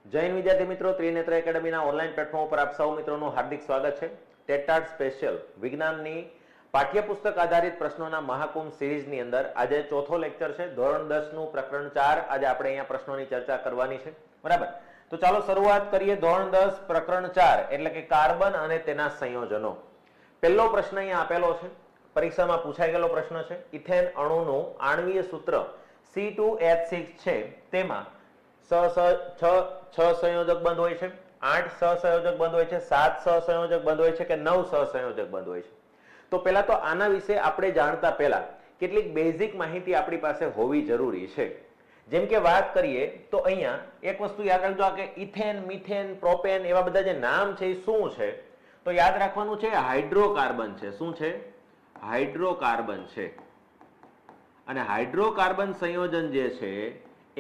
જય હિન્દ વિદ્યાર્થી મિત્રો, ત્રિનેત્ર એકેડમીના ઓનલાઈન પ્લેટફોર્મ પર આપ સૌ મિત્રોનું હાર્દિક સ્વાગત છે. ટેટાટ સ્પેશિયલ વિજ્ઞાનની પાઠ્યપુસ્તક આધારિત પ્રશ્નોના મહાકુંભ સિરીઝની અંદર આજે ચોથો લેક્ચર છે. ધોરણ 10 નું પ્રકરણ 4. આજે આપણે અહીંયા પ્રશ્નોની ચર્ચા કરવાની છે, બરાબર? તો ચાલો શરૂઆત કરીએ. ધોરણ 10 પ્રકરણ 4 એટલે કે કાર્બન અને તેના સંયોજનો. પહેલો પ્રશ્ન અહીંયા આપેલો છે, પરીક્ષામાં પૂછાઈ ગયેલો પ્રશ્ન છે. ઇથેન અણુનું આણ્વીય સૂત્ર C2H6 છે, તેમાં છ સંયોજક બંધ હોય છે, 8 સહસંયોજક બંધ હોય છે, 7 સહસંયોજક બંધ હોય છે કે 9 સહસંયોજક બંધ હોય છે. તો પહેલા તો આના વિશે આપણે જાણતા પહેલા કેટલીક બેઝિક માહિતી આપણી પાસે હોવી જરૂરી છે. જેમ કે વાત કરીએ તો અહીંયા એક વસ્તુ યાદ રાખજો, કે ઇથેન, મિથેન, પ્રોપેન એવા બધા જે નામ છે એ શું છે? તો યાદ રાખવાનું છે હાઇડ્રોકાર્બન છે. શું છે? હાઇડ્રોકાર્બન છે. અને હાઇડ્રોકાર્બન સંયોજન જે છે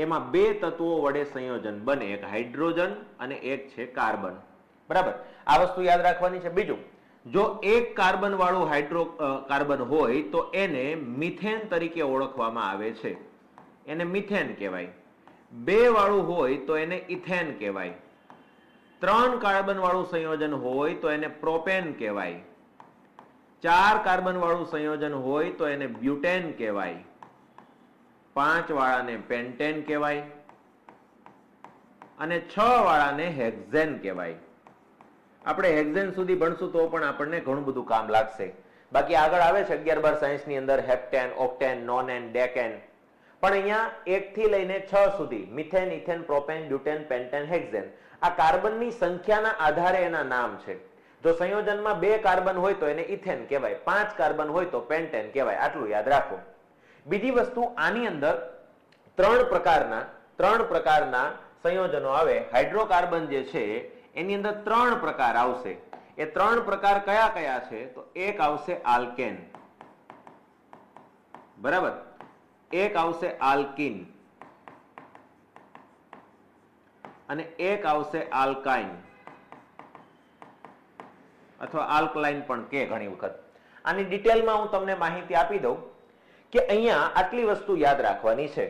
એમાં બે તત્વો વડે સંયોજન બને, એક હાઇડ્રોજન અને એક છે કાર્બન, બરાબર? આ વસ્તુ યાદ રાખવાની છે. બીજું, જો એક કાર્બન વાળું હાઇડ્રોકાર્બન હોય તો એને મિથેન તરીકે ઓળખવામાં આવે છે, એને મિથેન કહેવાય. બે વાળું હોય તો એને ઇથેન કહેવાય. 3 કાર્બન વાળું સંયોજન હોય તો એને પ્રોપેન કહેવાય. 4 કાર્બન વાળું સંયોજન હોય તો એને બ્યુટેન કહેવાય. 5 વાળાને પેન્ટેન કહેવાય અને 6 વાળાને હેક્ઝેન કહેવાય. આપણે હેક્ઝેન સુધી ભણશું તો પણ આપણને ઘણું બધું કામ લાગશે. બાકી આગળ આવે છે 11-12 સાયન્સની અંદર હેપ્ટેન, ઓક્ટેન, નોનેન, ડેકેન. પણ અહીંયા 1 થી લઈને 6 સુધી methane, ethane, propane, butane, pentane, hexane આ કાર્બનની સંખ્યાના આધારે એના નામ છે. જો સંયોજનમાં 2 કાર્બન હોય તો એને ઇથેન કહેવાય, 5 કાર્બન હોય તો પેન્ટેન કહેવાય. આટલું યાદ રાખો. બીજી વસ્તુ, આની અંદર 3 પ્રકારના સંયોજનો આવે. હાઇડ્રોકાર્બન જે છે એની અંદર 3 પ્રકાર આવશે. એ 3 પ્રકાર કયા કયા છે? તો એક આવશે આલ્કેન, બરાબર? એક આવશે આલ્કીન અને એક આવશે આલ્કાઇન અથવા આલ્કલાઇન પણ કે ઘણી વખત. આની ડિટેલમાં હું તમને માહિતી આપી દઉં કે અહીંયા આટલી વસ્તુ યાદ રાખવાની છે.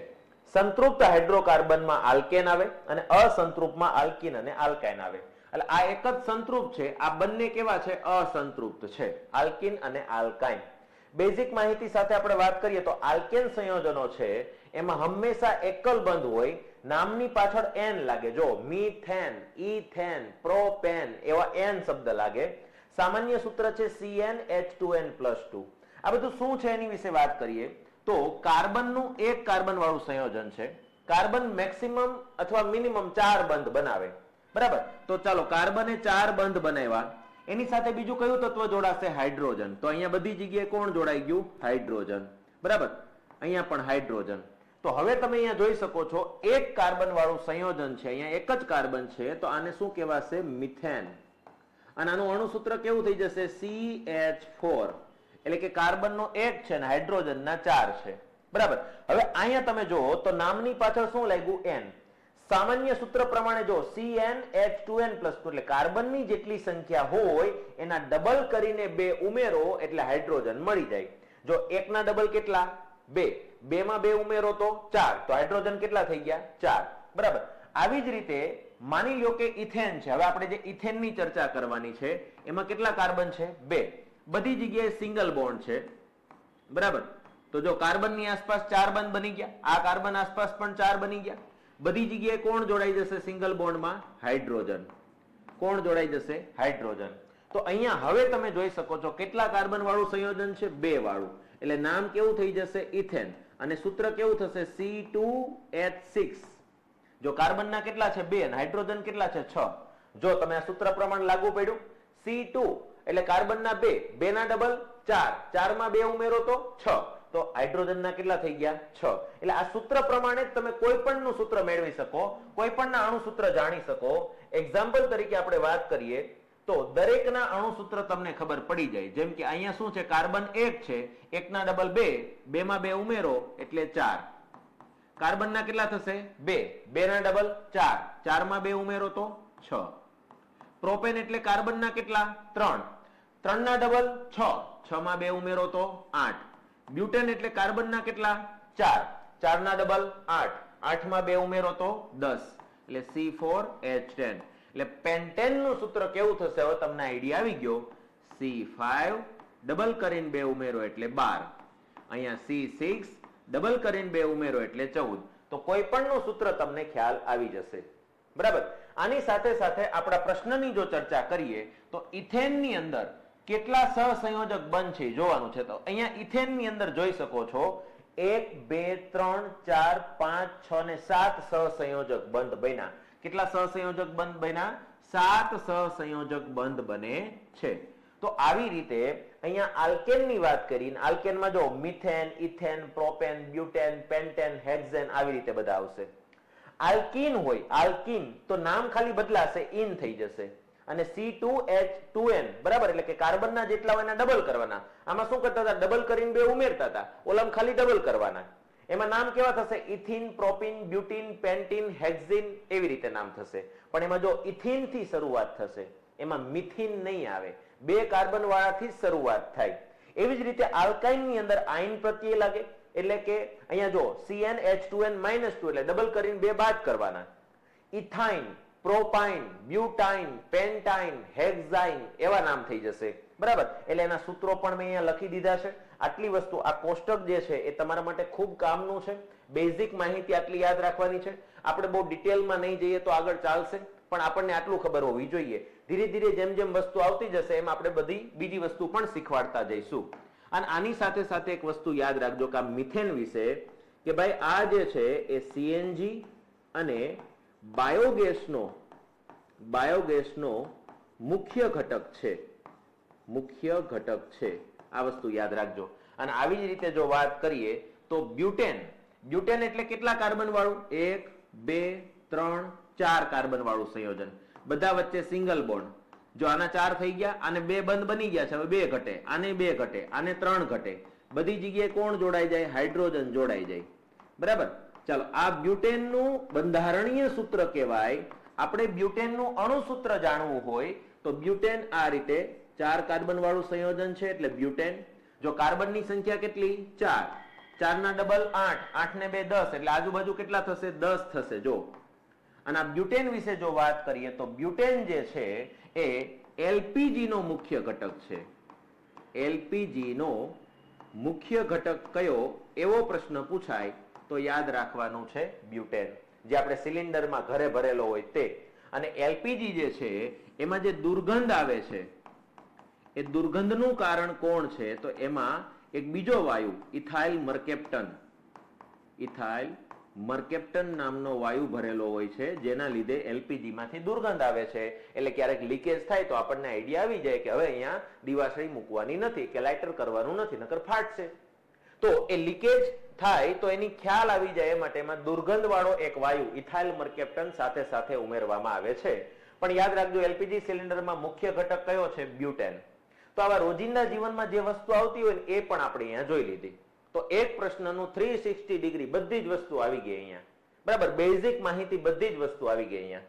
સંતૃપ્ત હાઇડ્રોકાર્બનમાં આલ્કેન આવે અને અસંતૃપ્તમાં આલ્કીન અને આલ્કાઇન આવે. એટલે આ એક જ સંતૃપ્ત છે, આ બંને કેવા છે? અસંતૃપ્ત છે, આલ્કીન અને આલ્કાઇન. બેઝિક માહિતી સાથે આપણે વાત કરીએ તો આલ્કેન સંયોજનો છે એમાં હંમેશા એકલ બંધ હોય, નામની પાછળ એન લાગે. જો મિથેન, ઇથેન, પ્રોપેન એવા એન શબ્દ લાગે. સામાન્ય સૂત્ર છે CnH2n+2. આ બધું શું છે એની વિશે વાત કરીએ તો કાર્બનનું એક કાર્બન વાળું સંયોજન છે. કાર્બન મેક્સિમમ અથવા મિનિમમ 4 બંધ બનાવે, બરાબર? તો ચાલો, કાર્બને 4 બંધ બનાવ્યા. એની સાથે બીજું કયું તત્વ જોડાશે? હાઇડ્રોજન. તો અહીંયા બધી જગ્યાએ કોણ જોડાઈ ગયું? હાઇડ્રોજન, બરાબર? અહીંયા પણ હાઇડ્રોજન. તો હવે તમે અહીંયા જોઈ શકો છો એક કાર્બન વાળું સંયોજન છે, અહીંયા એક જ કાર્બન છે, તો આને શું કહેવાશે? મિથેન. અને આનું અણુસૂત્ર કેવું થઈ જશે? CH4. એટલે કે કાર્બનનો 1 છે અને હાઇડ્રોજનના 4 છે, બરાબર? હવે અહીંયા તમે જુઓ તો નામની પાછળ શું લાગ્યું? N. સામાન્ય સૂત્ર પ્રમાણે જો CnH2n+2 એટલે કાર્બનની જેટલી સંખ્યા હોય એના ડબલ કરીને 2 ઉમેરો એટલે હાઇડ્રોજન મળી જાય. જો 1 ના ડબલ કેટલા? 2. 2 માં 2 ઉમેરો તો 4. તો હાઇડ્રોજન કેટલા થઈ ગયા? 4, બરાબર? આવી જ રીતે માની લો કે ઇથેન છે. હવે આપણે જે ઇથેનની ચર્ચા કરવાની છે એમાં કેટલા કાર્બન છે? 2. બધી જગ્યાએ સિંગલ બોન્ડ છે, બરાબર? તો જો કાર્બનની આસપાસ 4 બંધ બની ગયા, આ કાર્બન આસપાસ પણ 4 બની ગયા. બધી જગ્યાએ કોણ જોડાઈ જશે સિંગલ બોન્ડમાં? હાઇડ્રોજન. કોણ જોડાઈ જશે? હાઇડ્રોજન. તો અહીંયા હવે તમે જોઈ શકો છો કેટલા કાર્બન વાળું સંયોજન છે? 2 વાળું. એટલે નામ કેવું થઈ જશે? ઇથેન. અને સૂત્ર કેવું થશે? C2H6. જો કાર્બનના કેટલા છે? 2 અને હાઇડ્રોજન કેટલા છે? 6. જો તમે આ સૂત્ર પ્રમાણે લાગુ પડ્યું, C2 એટલે કાર્બનના 2, 2 ના ડબલ 4, 4 માં 2 ઉમેરો તો 6. તો હાઇડ્રોજનના કેટલા થઈ ગયા? 6. એટલે આ સૂત્ર પ્રમાણે તમે કોઈ પણનું સૂત્ર મેળવી શકો, કોઈ પણના અણુસૂત્ર જાણી શકો. એક્ઝામ્પલ તરીકે આપણે વાત કરીએ તો દરેકના અણુસૂત્ર તમને ખબર પડી જાય. જેમ કે અહીંયા શું છે? કાર્બન 1 છે, 1 ના ડબલ 2, 2 માં 2 ઉમેરો એટલે 4. કાર્બનના કેટલા થશે? 2, 2 ના ડબલ 4, 4 માં 2 ઉમેરો તો 6. પ્રોપેન એટલે કાર્બનના કેટલા? 3, 3 ના ડબલ 6, 6 માં 2 ઉમેરો તો 8. બ્યુટેન એટલે કાર્બનના કેટલા? 4, 4 ના ડબલ 8, 8 માં 2 ઉમેરો તો 10. એટલે C4H10 એટલે પેન્ટેન નું સૂત્ર કેવું થશે હવે તમને આઈડિયા આવી ગયો C5 ડબલ કરીને 2 ઉમેરો એટલે 12 અહીંયા C6 ડબલ કરીને 2 ઉમેરો એટલે 14 તો કોઈ પણ નું સૂત્ર તમને ખ્યાલ આવી જશે બરાબર આની સાથે સાથે આપણા પ્રશ્નની જો ચર્ચા કરીએ તો ઇથેન ની અંદર કેટલા સહસંયોજક બંધ છે જોવાનું છે તો અહીંયા ઇથેન ની અંદર જોઈ શકો છો 1 2 3 4 5 6 ને 7 સહસંયોજક બંધ બન્યા કેટલા સહસંયોજક બંધ બન્યા 7 સહસંયોજક બંધ બને છે તો આવી રીતે અહીંયા આલ્કેન ની વાત કરીને આલ્કેન માં જો methane ethane propane butane pentane hexane આવી રીતે બધા આવશે આલ્કીન હોય આલ્કીન તો નામ ખાલી બદલાશે ઇન થઈ જશે અને C2H2N બરાબર એટલે કે કાર્બનના જેટલા હોય એના ડબલ કરવાના આમાં શું કરતા હતા ડબલ કરીને 2 ઉમેરતા હતા ઓલામાં ખાલી ડબલ કરવાના એમાં નામ કેવા થશે ઇથિન પ્રોપિન બ્યુટીન પેન્ટીન હેક્ઝિન એવી રીતે નામ થશે પણ એમાં જો ઇથિન થી શરૂઆત થશે એમાં મિથિન નહીં આવે 2 કાર્બન વાળાથી શરૂઆત થાય એવી જ રીતે આલ્કાઇન ની અંદર આયન પ્રત્યય લાગે એટલે કે અહીંયા જો CnH2n - 2 એટલે ડબલ કરીને 2 બાદ કરવાના ઇથાઇન પ્રોપાઇન બ્યુટાઇન પેન્ટાઇન હેક્સાઇન એવા નામ થઈ જશે બરાબર એટલે એના સૂત્રો પણ મેં અહીંયા લખી દીધા છે આટલી વસ્તુ આ કોષ્ટક જે છે એ તમારા માટે ખૂબ કામનું છે બેઝિક માહિતી આટલી યાદ રાખવાની છે આપણે બહુ ડિટેલમાં નહીં જઈએ તો આગળ ચાલશે પણ આપણને આટલું ખબર હોવી જોઈએ ધીરે ધીરે જેમ જેમ વસ્તુ આવતી જશે એમ આપણે બધી બીજી વસ્તુ પણ શીખવાડતા જઈશું અને આની સાથે સાથે એક વસ્તુ યાદ રાખજો કે આ મિથેન વિશે કે ભાઈ આ જે છે એ CNG અને બાયોગેસનો મુખ્ય ઘટક છે આ વસ્તુ યાદ રાખજો અને આવી જ રીતે જો વાત કરીએ તો બ્યુટેન એટલે કેટલા કાર્બન વાળું 1 2 3 4 કાર્બન વાળું સંયોજન બધા વચ્ચે સિંગલ બોન્ડ જો આના 4 થઈ ગયા આને 2 બંધ બની ગયા છે હવે 2 ઘટે આને 2 ઘટે આને 3 ઘટે બધી જગ્યાએ કોણ જોડાઈ જાય હાઇડ્રોજન જોડાઈ જાય બરાબર ચાલો આ બ્યુટેન નું બંધારણીય સૂત્ર કહેવાય આપણે બ્યુટેન નું અણુ સૂત્ર જાણવું હોય તો બ્યુટેન આ રીતે 4 કાર્બન વાળું સંયોજન છે એટલે બ્યુટેન જો કાર્બન ની સંખ્યા કેટલી 4 ના ડબલ 8 ને 2 10 એટલે આજુબાજુ કેટલા થશે 10 થશે જો અને આ બ્યુટેન વિશે જો વાત કરીએ તો બ્યુટેન જે છે એ LPG નો મુખ્ય ઘટક છે LPG નો મુખ્ય ઘટક કયો એવો પ્રશ્ન પૂછાય તો યાદ રાખવાનું છે બ્યુટેન જે આપણે સિલિન્ડરમાં ઘરે ભરેલો હોય તે અને LPG જે છે એમાં જે દુર્ગંધ આવે છે એ દુર્ગંધનું કારણ કોણ છે તો એમાં એક બીજો વાયુ ઇથાઇલ મર્કેપ્ટન નામનો વાયુ ભરેલો હોય છે જેના લીધે LPG માંથી દુર્ગંધ આવે છે એટલે ક્યારેક લીકેજ થાય તો આપણને આઈડિયા આવી જાય કે હવે અહીંયા દીવાસળી મૂકવાની નથી કે લાઇટર કરવાનું નથી નકર ફાટશે તો એ લીકેજ થાય તો એની ખ્યાલ આવી જાય માટે એમાં દુર્ગંધ વાળો એક વાયુ ઇથાઇલ મર્કેપ્ટન સાથે સાથે ઉમેરવામાં આવે છે પણ યાદ રાખજો LPG સિલિન્ડરમાં મુખ્ય ઘટક કયો છે બ્યુટેન તો આવા રોજિંદા જીવનમાં જે વસ્તુ આવતી હોય ને એ પણ આપણે અહીંયા જોઈ લીધી તો એક પ્રશ્નનું 360 ડિગ્રી બધી જ વસ્તુ આવી ગઈ અહીંયા બરાબર બેઝિક માહિતી બધી જ વસ્તુ આવી ગઈ અહીંયા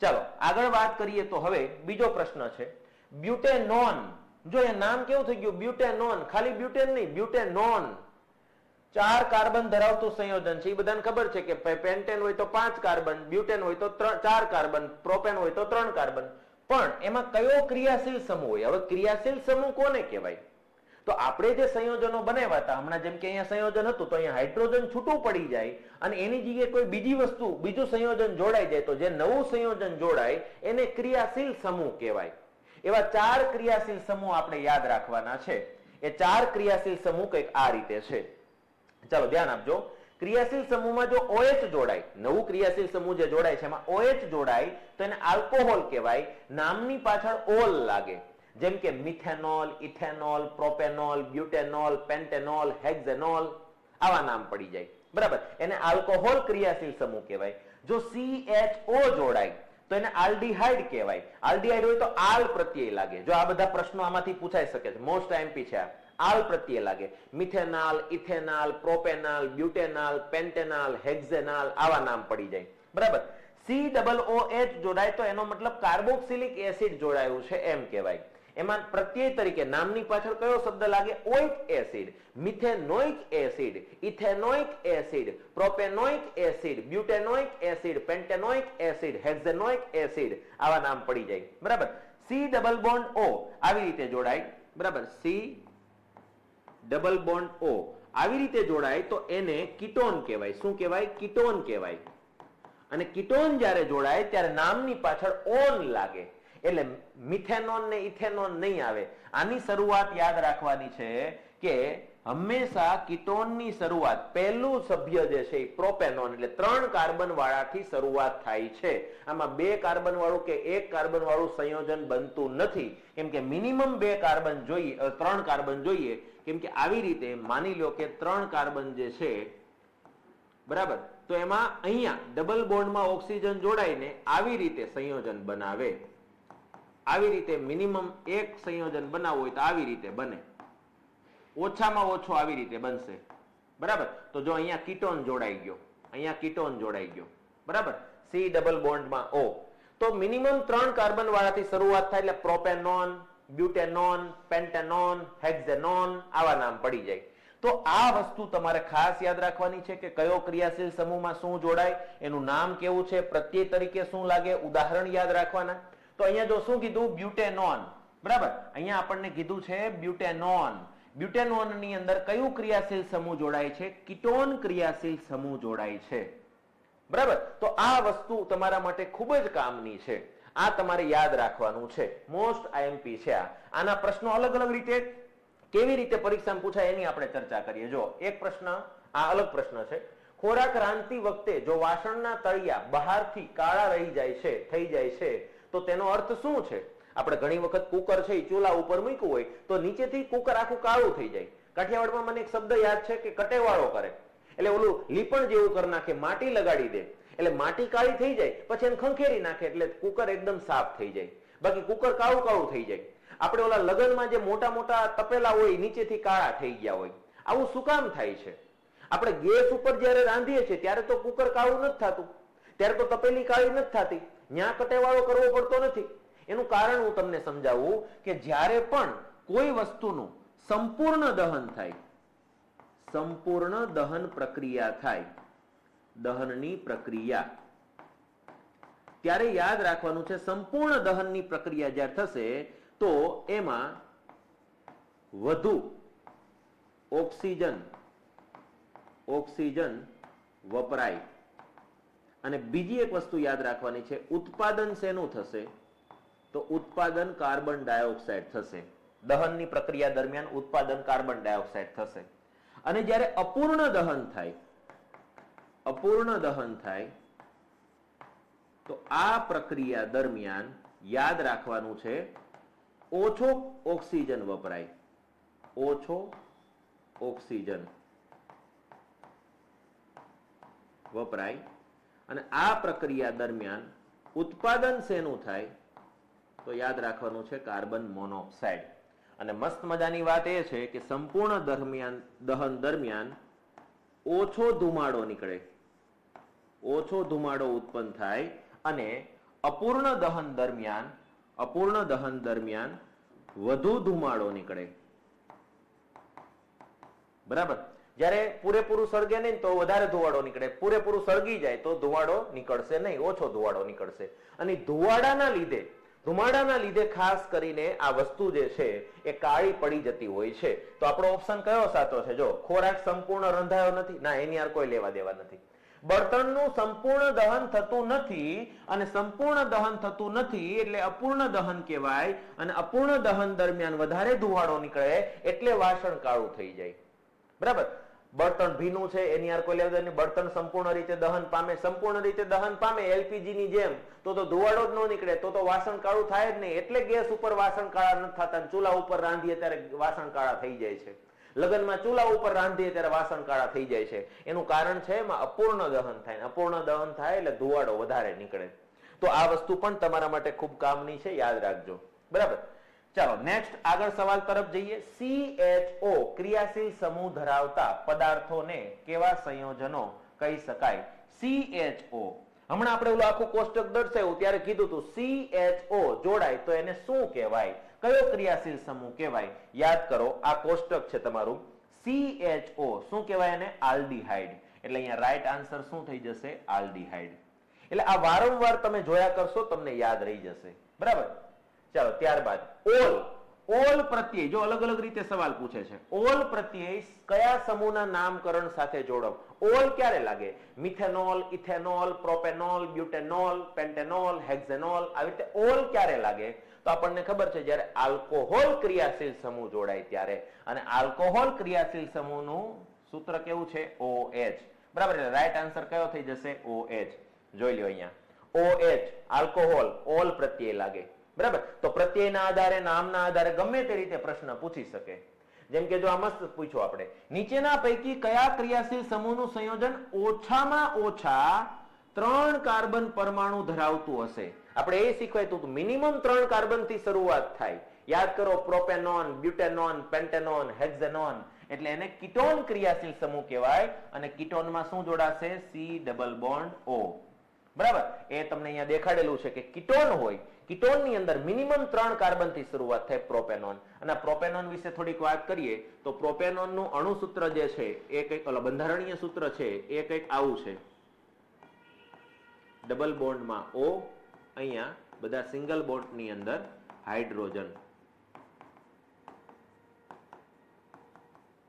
ચાલો આગળ વાત કરીએ તો હવે બીજો પ્રશ્ન છે બ્યુટેનોન જો એ નામ કેવું થઈ ગયું બ્યુટેનોન ખાલી બ્યુટેન નહીં બ્યુટેનોન 4 કાર્બન ધરાવતું સંયોજન છે એ બધાને ખબર છે કે પેન્ટેન હોય તો 5 કાર્બન બ્યુટેન હોય તો 4 કાર્બન પ્રોપેન હોય તો 3 કાર્બન પણ એમાં કયો ક્રિયાશીલ સમૂહ હોય હવે ક્રિયાશીલ સમૂહ કોને કહેવાય તો આપણે જે સંયોજનો બનાવ્યા હતા હમણાં જેમ કે અહીંયા સંયોજન હતું તો અહીંયા હાઇડ્રોજન છૂટું પડી જાય અને એની જગ્યાએ કોઈ બીજું સંયોજન જોડાઈ જાય તો જે નવું સંયોજન જોડાય એને ક્રિયાશીલ સમૂહ કહેવાય એવા 4 ક્રિયાશીલ સમૂહ આપણે યાદ રાખવાના છે એ 4 ક્રિયાશીલ સમૂહ કંઈક આ રીતે છે ચાલો ધ્યાન આપજો ક્રિયાશીલ સમૂહમાં જો OH જોડાય નવું ક્રિયાશીલ સમૂહ જે જોડાય છે એમાં OH જોડાય તો એને આલ્કોહોલ કહેવાય નામની પાછળ ઓલ લાગે જેમ કે મિથેનોલ ઇથેનોલ પ્રોપેનોલ બ્યુટેનોલ પેન્ટેનોલ હેક્ઝેનોલ આવા નામ પડી જાય બરાબર એને આલ્કોહોલ ક્રિયાશીલ સમૂહ કહેવાય જો CHO જોડાય તો એને આલ્ડીહાઇડ કહેવાય આલ્ડીહાઇડ હોય તો આલ પ્રત્યય લાગે જો આ બધા પ્રશ્નો આમાંથી પૂછાઈ શકે છે મોસ્ટ આઈએમપી છે આલ પ્રત્યય લાગે મિથેનાલ ઇથેનાલ પ્રોપેનાલ બ્યુટેનાલ પેન્ટેનાલ હેક્ઝેનાલ આવા નામ પડી જાય બરાબર COOH જોડાય તો એનો મતલબ કાર્બોક્સિલિક એસિડ જોડાયું છે એમ કહેવાય એમાં પ્રત્યય તરીકે નામની પાછળ કયો શબ્દ લાગે? Oic acid, methanoic acid, ethanoic acid, propanoic acid, butanoic acid, pentanoic acid, hexanoic acid, આવા નામ પડી જાય. બરાબર. સી ડબલ બોન્ડ ઓ આવી રીતે જોડાય. બરાબર. સી ડબલ બોન્ડ ઓ આવી રીતે જોડાય તો એને કીટોન કહેવાય. શું કહેવાય? કીટોન કહેવાય. અને કીટોન જ્યારે જોડાય ત્યારે નામની પાછળ ઓન લાગે, એટલે મિથેનોન ને ઇથેનોન નહીં આવે. આની શરૂઆત યાદ રાખવાની છે કે હંમેશા કીટોનની શરૂઆત પહેલું સભ્ય જે છે એ પ્રોપેનોન એટલે 3 કાર્બન વાળાથી શરૂઆત થાય છે. આમાં 2 કાર્બન વાળું કે 1 કાર્બન વાળું સંયોજન બનતું નથી, કેમ કે મિનિમમ 2 કાર્બન જોઈએ, 3 કાર્બન જોઈએ, કેમ કે આવી રીતે માની લો કે 3 કાર્બન જે છે, બરાબર, તો એમાં અહીંયા ડબલ બોન્ડમાં ઓક્સિજન જોડાઈને આવી રીતે સંયોજન બનાવે. આવી રીતે મિનિમમ 1 સંયોજન બનાવવું હોય તો આવી રીતે બને, ઓછામાં ઓછો આવી રીતે બનશે. બરાબર. તો જો અહીંયા કીટોન જોડાઈ ગયો, અહીંયા કીટોન જોડાઈ ગયો. બરાબર. સી ડબલ બોન્ડમાં ઓ, તો મિનિમમ 3 કાર્બન વાળાથી શરૂઆત થાય એટલે પ્રોપેનોન, બ્યુટેનોન, પેન્ટેનોન, હેક્ઝેનોન આવા નામ પડી જાય. તો આ વસ્તુ તમારે ખાસ યાદ રાખવાની છે કે કયો ક્રિયાશીલ સમૂહમાં શું જોડાય, એનું નામ કેવું છે, પ્રત્યય તરીકે શું લાગે, ઉદાહરણ યાદ રાખવાના. તો અહીંયા જો શું કીધું? બ્યુટેનોન. બરાબર. અહીંયા આપણને કીધું છે બ્યુટેનોન. બ્યુટેનોન ની અંદર કયું ક્રિયાશીલ સમૂહ જોડાય છે? કીટોન ક્રિયાશીલ સમૂહ જોડાય છે. બરાબર. તો આ વસ્તુ તમારા માટે ખૂબ જ કામની છે. આ તમારે યાદ રાખવાનું છે. મોસ્ટ આઈએમપી છે. આના પ્રશ્નો અલગ અલગ રીતે કેવી રીતે પરીક્ષામાં પૂછાય એની આપણે ચર્ચા કરીએ. જો એક પ્રશ્ન, આ અલગ પ્રશ્ન છે. ખોરાક રાંધતી વખતે જો વાસણના તળિયા બહારથી કાળા રહી જાય છે, થઈ જાય છે, તો તેનો અર્થ શું છે? આપણે ઘણી વખત કુકર છે એ ચૂલા ઉપર મૂક્યું હોય તો નીચેથી કુકર આખું કાળું થઈ જાય. કાઠિયાવાડમાં મને એક શબ્દ યાદ છે કે કટેવાળો કરે, એટલે ઓલું લીપણ જેવું કરી નાખે, માટી લગાડી દે, એટલે માટી કાળી થઈ જાય, પછી એને ખંખેરી નાખે એટલે કુકર એકદમ સાફ થઈ જાય. બાકી કુકર કાળું કાળું થઈ જાય. આપણે ઓલા લગ્નમાં જે મોટા મોટા તપેલા હોય નીચેથી કાળા થઈ ગયા હોય, આવું શું કામ થાય છે? આપણે ગેસ ઉપર જ્યારે રાંધીએ છીએ ત્યારે તો કુકર કાળું નથી થતું, ત્યારે તો તપેલી કાળી નથી થતી, ન્યા કટેવાળો કરવો પડતો નથી. એનું કારણ હું તમને સમજાવું કે જ્યારે પણ કોઈ વસ્તુનું સંપૂર્ણ દહન થાય, સંપૂર્ણ દહન પ્રક્રિયા થાય, દહનની પ્રક્રિયા, ત્યારે યાદ રાખવાનું છે સંપૂર્ણ દહનની પ્રક્રિયા જ્યારે થશે તો એમાં વધુ ઓક્સિજન વપરાય. અને બીજી એક વસ્તુ યાદ રાખવાની છે, ઉત્પાદન શેનું થશે? તો ઉત્પાદન કાર્બન ડાયોક્સાઇડ થશે. દહનની પ્રક્રિયા દરમિયાન ઉત્પાદન કાર્બન ડાયોક્સાઇડ થશે. અને જ્યારે અપૂર્ણ દહન થાય તો આ પ્રક્રિયા દરમિયાન યાદ રાખવાનું છે ઓછો ઓક્સિજન વપરાય, ઓછો ઓક્સિજન વપરાય. અને આ પ્રક્રિયા દરમિયાન ઉત્પાદન શેનું થાય? તો યાદ રાખવાનું છે કાર્બન મોનોક્સાઇડ. અને મસ્ત મજાની વાત એ છે કે સંપૂર્ણ દહન દરમિયાન ઓછો ધુમાડો નીકળે, ઓછો ધુમાડો ઉત્પન્ન થાય. અને અપૂર્ણ દહન દરમિયાન વધુ ધુમાડો નીકળે. બરાબર. જ્યારે પૂરેપૂરું સળગે નહીં તો વધારે ધુવાડો નીકળે, પૂરેપૂરું સળગી જાય તો ધુવાડો નીકળશે નહીં, ઓછો ધુવાડો નીકળશે. અને ધુમાડાના લીધે ખાસ કરીને આ વસ્તુ જે છે એ કાળી પડી જતી હોય છે. તો આપણો ઓપ્શન કયો સાચો છે? જો ખોરાક સંપૂર્ણ રંધાયો નથી, ના, એની યાર કોઈ લેવા દેવા નથી. બળતણનું સંપૂર્ણ દહન થતું નથી, અને સંપૂર્ણ દહન થતું નથી એટલે અપૂર્ણ દહન કહેવાય. અને અપૂર્ણ દહન દરમિયાન વધારે ધુવાડો નીકળે એટલે વાસણ કાળું થઈ જાય. બરાબર. બળતણ ભીનું છે એની યાર કોઈ લેવા દે નહીં. બળતણ સંપૂર્ણ રીતે દહન પામે, સંપૂર્ણ રીતે દહન પામે એલપીજી ની જેમ તો ધુવાડો જ ન નીકળે, તો વાસણ કાળું થાય જ નહીં. એટલે ગેસ ઉપર વાસણ કાળા નથી થતા, ચૂલા ઉપર રાંધીએ ત્યારે વાસણ કાળા થઈ જાય છે, લગ્નમાં ચૂલા ઉપર રાંધીએ ત્યારે વાસણ કાળા થઈ જાય છે. એનું કારણ છે એમાં અપૂર્ણ દહન થાય. અપૂર્ણ દહન થાય એટલે ધુવાડો વધારે નીકળે. તો આ વસ્તુ પણ તમારા માટે ખૂબ કામની છે, યાદ રાખજો. બરાબર. ચાલો નેક્સ્ટ આગળ સવાલ તરફ જઈએ. CHO ક્રિયાશીલ સમૂહ ધરાવતા પદાર્થોને કેવા સંયોજનો કહી શકાય? CHO હમણાં આપણે ઓલું આખું કોષ્ટક દર્શાવ્યું ત્યારે કીધું હતું CHO જોડાય તો એને શું કહેવાય? કયો ક્રિયાશીલ સમૂહ કહેવાય? યાદ કરો, આ કોષ્ટક છે તમારું CHO. શું કહેવાય એને? આલ્ડીહાઇડ. એટલે અહીંયા રાઈટ આન્સર શું થઈ જશે? આલ્ડીહાઇડ. એટલે આ વારંવાર તમે જોયા કરશો, તમને યાદ રહી જશે. બરાબર. ચાલો ત્યારબાદ ઓલ પ્રત્યય, જો અલગ અલગ રીતે સવાલ પૂછે છે. ઓલ પ્રત્યય કયા સમૂહના નામકરણ સાથે જોડવ? ઓલ ક્યારે લાગે? મિથેનોલ, ઇથેનોલ, પ્રોપેનોલ, બ્યુટેનોલ, પેન્ટેનોલ, હેક્ઝેનોલ, આવી રીતે ઓલ ક્યારે લાગે? તો આપણને ખબર છે જ્યારે આલ્કોહોલ ક્રિયાશીલ સમૂહ જોડાય ત્યારે. અને આલ્કોહોલ ક્રિયાશીલ સમૂહનું સૂત્ર કેવું છે? OH. બરાબર. એટલે રાઈટ આન્સર કયો થઈ જશે? OH. જોઈ લો અહીંયા, OH આલ્કોહોલ ઓલ પ્રત્યય લાગે. બરાબર. તો પ્રત્યયના આધારે, નામના આધારે ગમે તે રીતે પ્રશ્ન પૂછી શકે. જેમ કે જો આ મસ્ત પૂછો આપણે, નીચેના પૈકી કયા ક્રિયાશીલ સમૂહનું સંયોજન ઓછામાં ઓછા 3 કાર્બન પરમાણુ ધરાવતું હશે? આપણે એ શીખવાયું હતું મિનિમમ 3 કાર્બન થી શરૂઆત થાય. યાદ કરો, પ્રોપેનોન, બ્યુટેનોન, પેન્ટેનોન, હેક્ઝેનોન. એટલે એને કીટોન ક્રિયાશીલ સમૂહ કહેવાય. અને કીટોનમાં શું જોડાશે? C double bond O. બરાબર. એ તમને અહીંયા દેખાડેલું છે કે કીટોન હોય, કીટોનની અંદર મિનિમમ 3 કાર્બન થી શરૂઆત થાય પ્રોપેનોન. અને પ્રોપેનોન વિશે થોડીક વાત કરીએ તો પ્રોપેનોનનું અણુસૂત્ર જે છે એ કંઈક બંધારણીય સૂત્ર છે એ કંઈક આવું છે. ડબલ બોન્ડમાં O, અહીંયા બધા સિંગલ બોન્ડની અંદર હાઇડ્રોજન.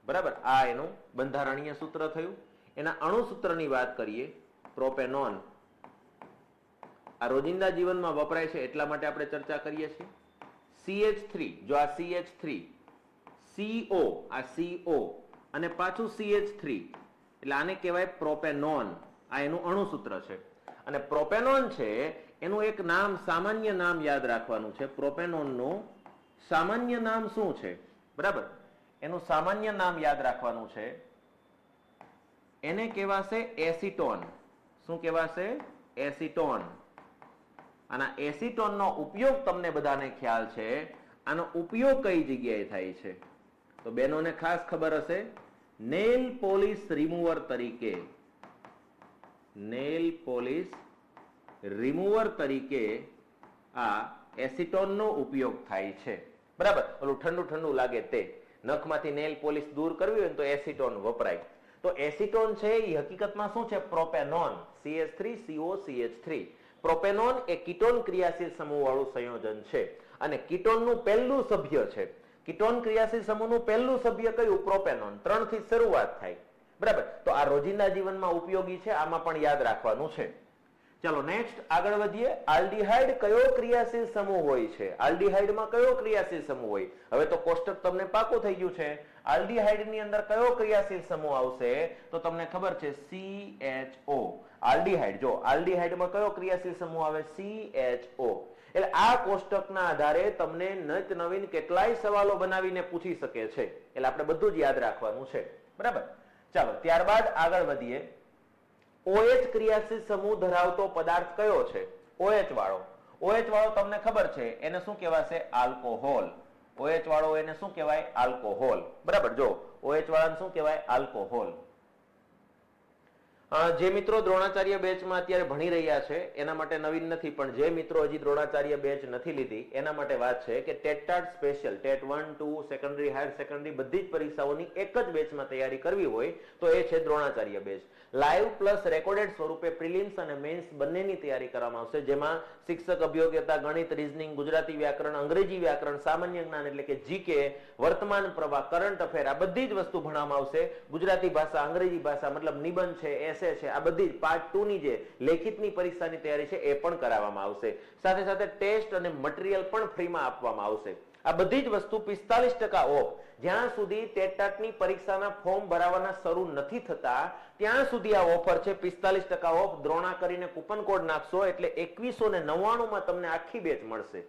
બરાબર. આ એનું બંધારણીય સૂત્ર થયું. એના અણુસૂત્રની વાત કરીએ, પ્રોપેનોન આ રોજિંદા જીવનમાં વપરાય છે એટલા માટે આપણે ચર્ચા કરીએ છીએ. CH3, જો આ CH3, CO, આ CO અને પાછું CH3, એટલે આને કહેવાય પ્રોપેનોન. આ એનું અણુસૂત્ર છે. અને પ્રોપેનોન છે એનું એક નામ, સામાન્ય નામ યાદ રાખવાનું છે. પ્રોપેનોનનું સામાન્ય નામ શું છે? બરાબર. એનું સામાન્ય નામ યાદ રાખવાનું છે. એને કહેવાશે એસિટોન. શું કહેવાશે? એસિટોન. આના એસિટોનનો ઉપયોગ તમને બધાને ખ્યાલ છે. આનો ઉપયોગ કઈ જગ્યાએ થાય છે? તો બહેનોને ખાસ ખબર હશે, નેલ પોલિશ રિમૂવર તરીકે. નેલ પોલિશ રિમૂવર તરીકે આ એસિટોનનો ઉપયોગ થાય છે. બરાબર. ઓલું ઠંડુ ઠંડુ લાગે તે નખમાંથી નેલ પોલિશ દૂર કરવી હોય તો એસિટોન વપરાય. તો એસિટોન છે એ હકીકતમાં શું છે? પ્રોપેનોન. CH3COCH3. પ્રોપેનોન એ કીટોન ક્રિયાશીલ સમૂહ વાળું સંયોજન છે. અને કીટોનનું પહેલું સભ્ય છે. કીટોન ક્રિયાશીલ સમૂહનું પહેલું સભ્ય કયું? પ્રોપેનોન. 3 થી શરૂઆત થાય. બરાબર. તો આ રોજિંદા જીવનમાં ઉપયોગી છે, આમાં પણ યાદ રાખવાનું છે. ચાલો નેક્સ્ટ આગળ વધીએ. આલ્ડીહાઇડ કયો ક્રિયાશીલ સમૂહ હોય છે? આલ્ડીહાઇડમાં કયો ક્રિયાશીલ સમૂહ હોય? હવે તો કોષ્ટક તમને પાકું થઈ ગયું છે. આલ્ડીહાઇડની અંદર કયો ક્રિયાશીલ સમૂહ આવશે? તો તમને ખબર છે CHO. આલ્ડીહાઇડ, જો આલ્ડીહાઇડમાં કયો ક્રિયાશીલ સમૂહ આવે? CHO. એટલે આ કોષ્ટકના આધારે તમને નિત નવીન કેટલાય સવાલો બનાવીને પૂછી શકે છે. એટલે આપણે બધું જ યાદ રાખવાનું છે. બરાબર. ચાલો ત્યારબાદ આગળ વધીએ. OH ક્રિયાશીલ સમૂહ ધરાવતો પદાર્થ કયો છે? OH વાળો. OH વાળો તમને ખબર છે એને શું કહેવાશે? આલ્કોહોલ. OH વાળો એને શું કહેવાય? આલ્કોહોલ. બરાબર. જો OH વાળાને શું કહેવાય? આલ્કોહોલ. જે મિત્રો દ્રોણાચાર્ય બેચમાં અત્યારે ભણી રહ્યા છે એના માટે નવીન નથી, પણ જે મિત્રો હજી દ્રોણાચાર્ય બેચ નથી લીધી એના માટે વાત છે કે TET special, TET 1, 2, secondary, higher secondary બધી જ પરીક્ષાઓની એક જ બેચમાં તૈયારી કરવી હોય તો એ છે Dronacharya batch. Live plus recorded સ્વરૂપે પ્રિલિમ્સ અને મેન્સ બંનેની તૈયારી કરવામાં આવશે, જેમાં શિક્ષક અભિયોગ્યતા, ગણિત, રીઝનિંગ, ગુજરાતી વ્યાકરણ, અંગ્રેજી વ્યાકરણ, સામાન્ય જ્ઞાન એટલે કે જીકે, વર્તમાન પ્રવાહ, કરંટ અફેર આ બધી જ વસ્તુ ભણવામાં આવશે. ગુજરાતી ભાષા, અંગ્રેજી ભાષા મતલબ નિબંધ છે, એસે છે, આ બધી જ પાર્ટ 2 ની જે લેખિતની પરીક્ષાની તૈયારી છે એ પણ કરાવવામાં આવશે. સાથે સાથે ટેસ્ટ અને મટીરીયલ પણ ફ્રીમાં આપવામાં આવશે. આ બધી જ વસ્તુ 45% ઓફ. જ્યાં સુધી ટેટની પરીક્ષાના ફોર્મ ભરાવાના શરૂ નથી થતા ત્યાં સુધી આ ઓફર છે. 45% ઓફ. દ્રોણા કરીને કૂપન કોડ નાખશો એટલે 2199 માં તમને આખી બેચ મળશે.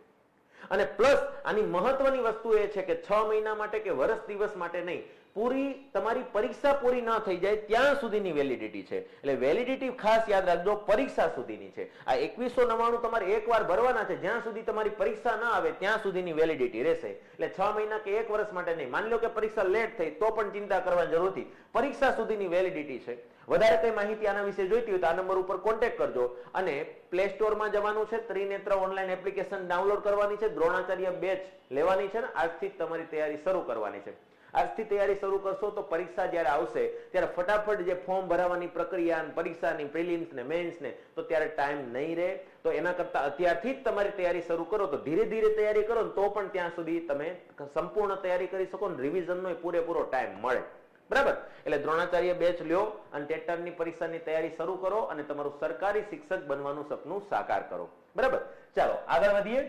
અને પ્લસ આની મહત્વની વસ્તુ એ છે કે 6 મહિના માટે કે વર્ષ દિવસ માટે નહીં, પૂરી તમારી પરીક્ષા પૂરી ન થઈ જાય ત્યાં સુધીની વેલિડિટી છે. એટલે વેલિડિટી ખાસ યાદ રાખજો, પરીક્ષા સુધીની છે. આ 2199 તમારે એકવાર ભરવાના છે, જ્યાં સુધી તમારી પરીક્ષા ના આવે ત્યાં સુધીની વેલિડિટી રહેશે. એટલે 6 મહિના કે 1 વર્ષ માટે નહીં. માની લો કે પરીક્ષા લેટ થઈ તો પણ ચિંતા કરવાની જરૂર નથી, પરીક્ષા સુધીની વેલિડિટી છે. વધારે કઈ માહિતી આના વિશે જોઈતી હોય તો આ નંબર ઉપર કોન્ટેક્ટ કરજો અને પ્લે સ્ટોરમાં જવાનું છે, ત્રિનેત્ર ઓનલાઈન એપ્લિકેશન ડાઉનલોડ કરવાની છે, દ્રોણાચાર્ય બેચ લેવાની છે ને આજથી જ તમારી તૈયારી શરૂ કરવાની છે. આજથી તૈયારી શરૂ કરશો તો પરીક્ષા જ્યારે આવશે ત્યારે ફટાફટ જે ફોર્મ ભરાવાની પ્રક્રિયા અને પરીક્ષાની પ્રિલિમ્સ ને મેન્સ ને તો ત્યારે ટાઈમ નહીં રહે. તો એના કરતા અત્યારથી જ તમારી તૈયારી શરૂ કરો તો ધીરે ધીરે તૈયારી કરો ને તો પણ ત્યાં સુધી તમે સંપૂર્ણ તૈયારી કરી શકો ને રિવિઝનનો પૂરેપૂરો ટાઈમ મળે. બરાબર, એટલે દ્રોણાચાર્ય બેચ લ્યો અને ટેટની પરીક્ષાની તૈયારી શરૂ કરો અને તમારું સરકારી શિક્ષક બનવાનું સપનું સાકાર કરો. બરાબર, ચાલો આગળ વધીએ.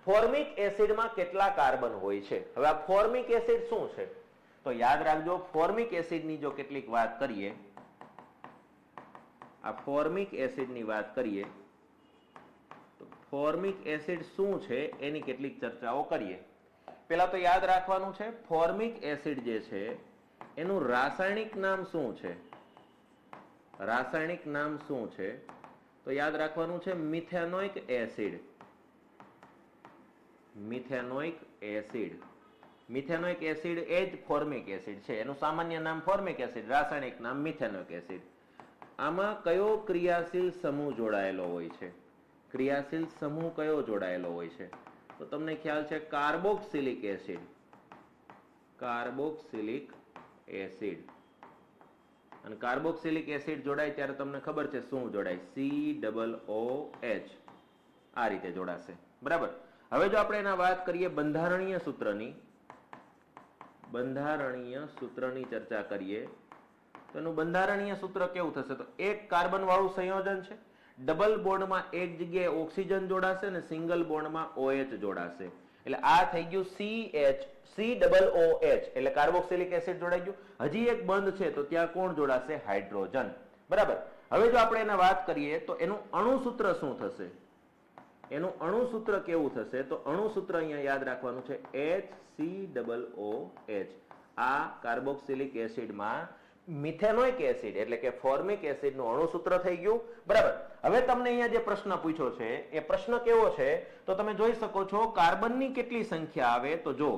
ફોર્મિક એસિડમાં કેટલા કાર્બન હોય છે? હવે આ ફોર્મિક એસિડ શું છે તો યાદ રાખજો, ફોર્મિક એસિડની જો કેટલીક વાત કરીએ, આ ફોર્મિક એસિડની વાત કરીએ તો ફોર્મિક એસિડ શું છે એની કેટલીક ચર્ચાઓ કરીએ. પહેલા તો યાદ રાખવાનું છે ફોર્મિક એસિડ જે છે એનું રાસાયણિક નામ શું છે? રાસાયણિક નામ શું છે તો યાદ રાખવાનું છે methanoic acid. Methanoic acid, methanoic acid એ જ ફોર્મિક એસિડ છે. એનું સામાન્ય નામ ફોર્મિક એસિડ, રાસાયણિક નામ મિથેનોઇક એસિડ. આમાં કયો ક્રિયાશીલ સમૂહ જોડાયેલો હોય છે? ક્રિયાશીલ સમૂહ કયો જોડાયેલો હોય છે તો તમને ખ્યાલ છે કાર્બોક્સિલિક એસિડ. Carboxylic acid. અને કાર્બોક્સિલિક એસિડ જોડાય ત્યારે તમને ખબર છે શું જોડાય? COOH. આ રીતે જોડાશે. બરાબર, હવે જો આપણે એના વાત કરીએ બંધારણીય સૂત્રની, બંધારણીય સૂત્રની ચર્ચા કરીએ તો એનું બંધારણીય સૂત્ર કેવું થશે તો એક કાર્બન વાળું સંયોજન છે, ડબલ બોન્ડમાં એક જગ્યાએ ઓક્સિજન જોડાશે અને સિંગલ બોન્ડમાં OH જોડાશે. એટલે આ થઈ ગયું COOH એટલે કાર્બોક્સિલિક એસિડ જોડાઈ ગયું. હજી એક બંધ છે તો ત્યાં કોણ જોડાશે? હાઇડ્રોજન. બરાબર, હવે જો આપણે એને વાત કરીએ તો એનું અણુસૂત્ર શું થશે? એનું અણુસૂત્ર કેવું થશે તો અણુસૂત્ર અહીંયા યાદ રાખવાનું છે HCOOH. આ કાર્બોક્સિલિક એસિડમાં મિથેનોઇક એસિડ એટલે કે ફોર્મિક એસિડનું અણુસૂત્ર થઈ ગયું. બરાબર, હવે તમને અહીંયા જે પ્રશ્ન પૂછ્યો છે એ પ્રશ્ન કેવો છે તો તમે જોઈ શકો છો કાર્બનની કેટલી સંખ્યા આવે તો જો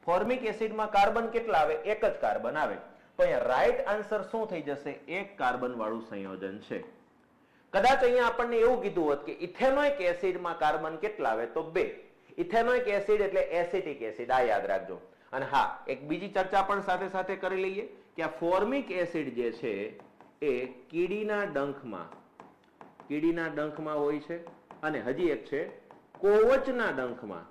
ફોર્મિક એસિડમાં કાર્બન કેટલા આવે? એક જ કાર્બન આવે. તો અહીંયા રાઈટ આન્સર શું થઈ જશે? એક કાર્બન વાળું સંયોજન છે. કદાચ અહીંયા આપણને એવું કીધું હોત કે ઇથેનોઇક એસિડમાં કાર્બન કેટલા આવે તો 2. ઇથેનોઇક એસિડ એટલે એસિટિક એસિડ, આ યાદ રાખજો. અને હા, એક બીજી ચર્ચા પણ સાથે સાથે કરી લઈએ કે આ ફોર્મિક એસિડ જે છે એ કીડીના ડંખમાં હોય છે અને હજી એક છે કોવચના ડંખમાં.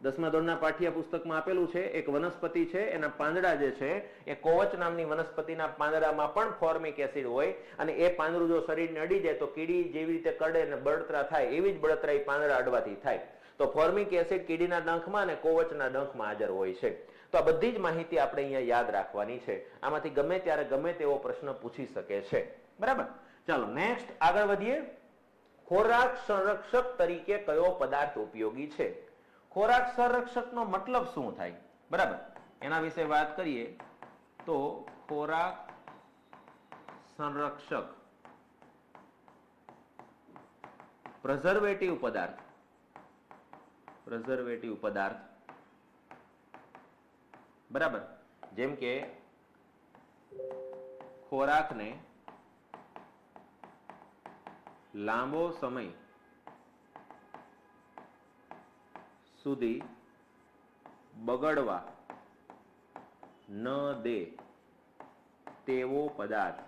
10મા ધોરણના પાઠ્ય પુસ્તકમાં આપેલું છે એક વનસ્પતિ છે, એના પાંદડા જે છે એ કોવચ નામની વનસ્પતિના પાંદડામાં પણ ફોર્મિક એસિડ હોય અને એ પાંદડું જો શરીરને અડી જાય તો કીડી જેવી રીતે કરડે અને બળતરા થાય એવી જ બળતરા એ પાંદડા અડવાથી થાય. તો ફોર્મિક એસિડ કીડીના ડંખમાં અને કોવચના ડંખમાં હાજર હોય છે. તો આ બધી જ માહિતી આપણે અહીંયા યાદ રાખવાની છે. આમાંથી ગમે ત્યારે ગમે તેવો પ્રશ્ન પૂછી શકે છે. બરાબર, ચાલો નેક્સ્ટ આગળ વધીએ. ખોરાક સંરક્ષક તરીકે કયો પદાર્થ ઉપયોગી છે? ખોરાક સંરક્ષકનો મતલબ શું થાય? બરાબર, એના વિશે વાત કરીએ તો ખોરાક સંરક્ષક પ્રિઝર્વેટિવ પદાર્થ, પ્રિઝર્વેટિવ પદાર્થ. બરાબર, જેમ કે ખોરાકને લાંબો સમય સુધી બગડવા ન દે તેવો પદાર્થ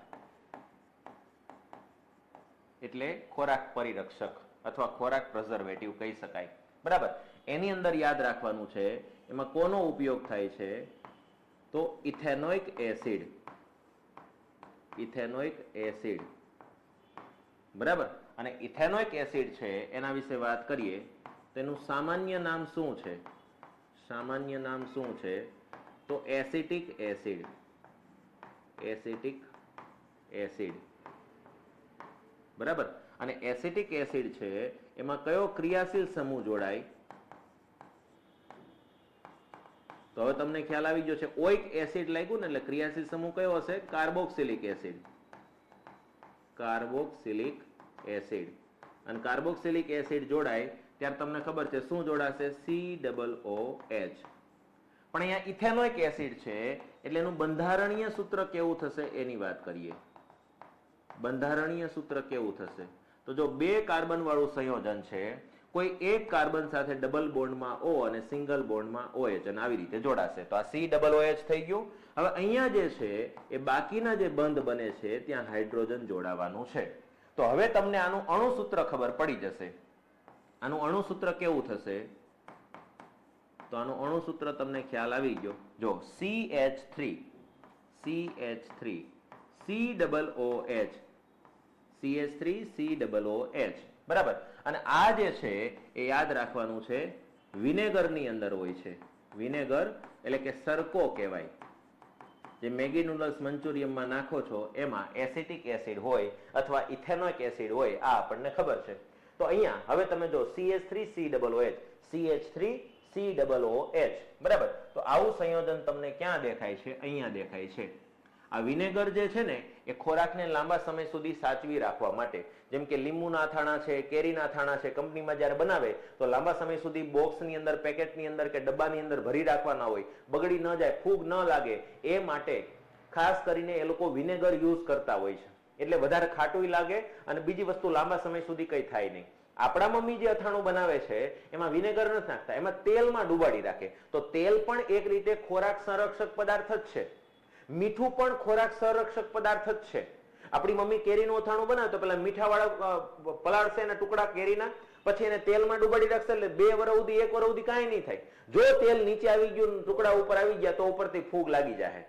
એટલે ખોરાક પરિરક્ષક અથવા ખોરાક પ્રિઝર્વેટિવ કહી શકાય. બરાબર, એની અંદર યાદ રાખવાનું છે એમાં કોનો ઉપયોગ થાય છે તો ઇથેનોઇક એસિડ. Ethanoic acid. બરાબર, અને ઇથેનોઇક એસિડ છે એના વિશે વાત કરીએ તેનું સામાન્ય નામ શું છે? સામાન્ય નામ શું છે તો એસિટિક એસિડ. Acetic acid. બરાબર, અને એસિટિક એસિડ છે એમાં કયો ક્રિયાશીલ સમૂહ જોડાય તો હવે તમને ખ્યાલ આવી ગયો છે. ઓઇક એસિડ લાગ્યું ને એટલે ક્રિયાશીલ સમૂહ કયો હશે? Carboxylic acid. Carboxylic acid. અને કાર્બોક્સિલિક એસિડ જોડાય ત્યારે તમને ખબર છે શું જોડાશે? COOH. પણ અહીંયા ઇથેનોઇક એસિડ છે એટલે એનું બંધારણીય સૂત્ર કેવું થશે એની વાત કરીએ. બંધારણીય સૂત્ર કેવું થશે? તો જો બે કાર્બન વાળું સંયોજન છે, કોઈ એક કાર્બન સાથે ડબલ બોન્ડમાં O અને સિંગલ બોન્ડમાં OH અને આવી રીતે જોડાશે તો આ COOH થઈ ગયું. હવે અહીંયા જે છે એ બાકીના જે બંધ બને છે ત્યાં હાઇડ્રોજન જોડાવાનું છે. તો હવે તમને આનું અણુસૂત્ર ખબર પડી જશે. આનું અણુસૂત્ર કેવું થશે? તો આનું અણુસૂત્ર તમને ખ્યાલ આવી ગયો. જો CH3 COOH બરાબર. અને આ જે છે એ યાદ રાખવાનું છે વિનેગરની અંદર હોય છે. વિનેગર એટલે કે સરકો કહેવાય. જે મેગી નૂડલ્સ મંચુરિયમમાં નાખો છો એમાં એસિટિક એસિડ હોય અથવા ઇથેનોઇક એસિડ હોય, આ આપણને ખબર છે. તો અહીંયા હવે તમે જો CH3COOH CH3COOH બરાબર. તો આવું સંયોજન તમને ક્યાં દેખાય છે? અહીંયા દેખાય છે. આ વિનેગર જે છે ને એ ખોરાકને લાંબા સમય સુધી સાચવી રાખવા માટે, જેમ કે લીંબુના અથાણા છે, કેરીના અથાણા છે, કંપનીમાં જ્યારે બનાવે તો લાંબા સમય સુધી બોક્સની અંદર, પેકેટની અંદર કે ડબ્બાની અંદર ભરી રાખવાના હોય, બગડી ન જાય, ફૂગ ન લાગે એ માટે ખાસ કરીને એ લોકો વિનેગર યુઝ કરતા હોય છે. એટલે વધારે ખાટું લાગે અને બીજી વસ્તુ લાંબા સમય સુધી કંઈ થાય નહીં. આપણા મમ્મી જે અથાણું બનાવે છે એમાં વિનેગર નથી નાખતા, એમાં તેલમાં ડુબાડી રાખે. તો તેલ પણ એક રીતે ખોરાક સંરક્ષક પદાર્થ જ છે. મીઠું પણ ખોરાક સંરક્ષક પદાર્થ જ છે. આપણી મમ્મી કેરીનું અથાણું બનાવે તો પેલા મીઠાવાળા પલાળશે એના ટુકડા કેરીના, પછી એને તેલમાં ડુબાડી રાખશે એટલે 2 વર્ષ સુધી 1 વર્ષ સુધી કાંઈ નહીં થાય. જો તેલ નીચે આવી ગયું, ટુકડા ઉપર આવી ગયા તો ઉપરથી ફૂગ લાગી જાય.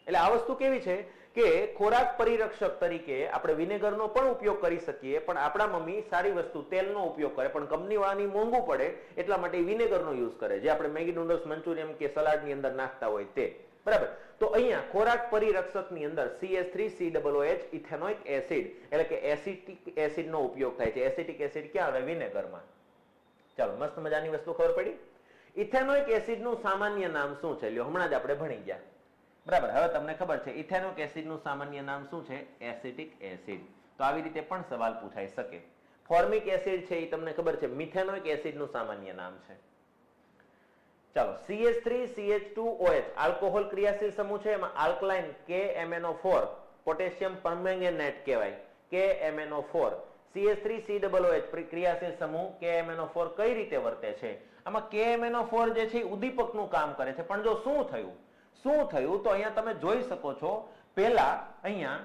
એટલે આ વસ્તુ કેવી છે કે ખોરાક પરિરક્ષક તરીકે આપણે વિનેગરનો પણ ઉપયોગ કરી શકીએ, પણ આપણા મમ્મી સારી વસ્તુ તેલનો ઉપયોગ કરે, પણ કંપનીવાળાની મોંઘું પડે એટલા માટે વિનેગરનો યુઝ કરે, જે આપણે મેગી નૂડલ્સ મંચુરિયમ કે સલાડની અંદર નાખતા હોય તે. બરાબર. તો અહીંયા ખોરાક પરિરક્ષકની અંદર CH3COOH ઇથેનોઇક એસિડ એટલે કે એસિટિક એસિડનો ઉપયોગ થાય છે. એસિટિક એસિડ ક્યાં આવે? વિનેગરમાં. ચાલો, મસ્ત મજાની વસ્તુ ખબર પડી. ઇથેનોઇક એસિડનું સામાન્ય નામ શું છે? લ્યો, હમણાં જ આપણે ભણી ગયા. બરાબર. હવે તમને ખબર છે ઇથેનોઇક એસિડનું સામાન્ય નામ શું છે? Acetic acid. તો આવી રીતે પણ સવાલ પૂછાઈ શકે. ફોર્મિક એસિડ છે એ તમને ખબર છે મિથેનોઇક એસિડનું સામાન્ય નામ છે. ચાલો, CH3CH2OH આલ્કોહોલ ક્રિયાશીલ સમૂહ છે. એમાં આલ્કલાઇન KMnO4 પોટેશિયમ પરમેંગેનેટ કહેવાય, KMnO4. CH3COOH ક્રિયાશીલ સમૂહ KMnO4 કઈ રીતે વર્તે છે? આમાં KMnO4 જે છે ઉદ્દીપકનું કામ કરે છે. પણ જો શું થયું તો અહીંયા તમે જોઈ શકો છો, પહેલા અહીંયા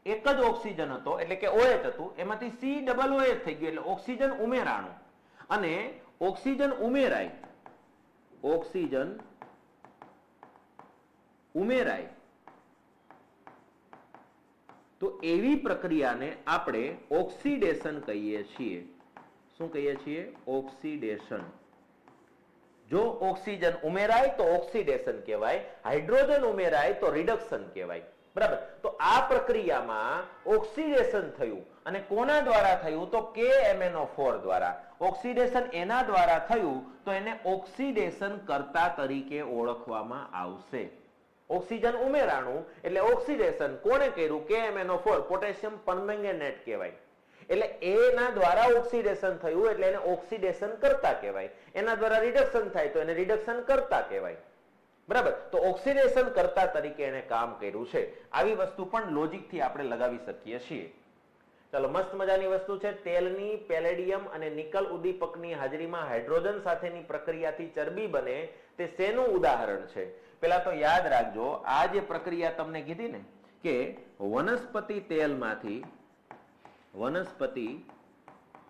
એક જ ઓક્સિજન હતો એટલે કે OH હતું, એમાંથી COOH થઈ ગયું એટલે ઓક્સિજન ઉમેરાણું. અને ઓક્સિજન ઉમેરાય તો એવી પ્રક્રિયાને આપણે ઓક્સિડેશન કહીએ છીએ. શું કહીએ છીએ? ઓક્સિડેશન. જો ઓક્સિજન ઉમેરાય તો ઓક્સિડેશન કહેવાય, હાઇડ્રોજન ઉમેરાય તો રિડક્શન કહેવાય. બરાબર. તો આ પ્રક્રિયામાં ઓક્સિડેશન થયું અને કોના દ્વારા થયું? તો KMnO4 દ્વારા. ઓક્સિડેશન એના દ્વારા થયું તો એને ઓક્સિડેશન કર્તા તરીકે ઓળખવામાં આવશે. ઓક્સિજન ઉમેરાણું એટલે ઓક્સિડેશન કોણે કર્યું? KMnO4 પોટેશિયમ પરમેંગેનેટ કહેવાય. એટલે એના દ્વારા ઓક્સિડેશન થયું એટલે એને ઓક્સિડેશન કરતા કહેવાય. એના દ્વારા રિડક્શન થાય તો એને રિડક્શન કરતા કહેવાય. બરાબર. તો ઓક્સિડેશન કરતા તરીકે એને કામ કર્યું છે. આવી વસ્તુ પણ લોજિકથી આપણે લગાવી શકીએ છીએ. ચાલો, મસ્ત મજાની વસ્તુ છે. તેલની પેલેડિયમ અને નિકલ ઉદ્દીપકની હાજરીમાં હાઇડ્રોજન સાથેની પ્રક્રિયાથી ચરબી બને તે શેનું ઉદાહરણ છે? પેલા તો યાદ રાખજો, આ જે પ્રક્રિયા તમને કીધી ને કે વનસ્પતિ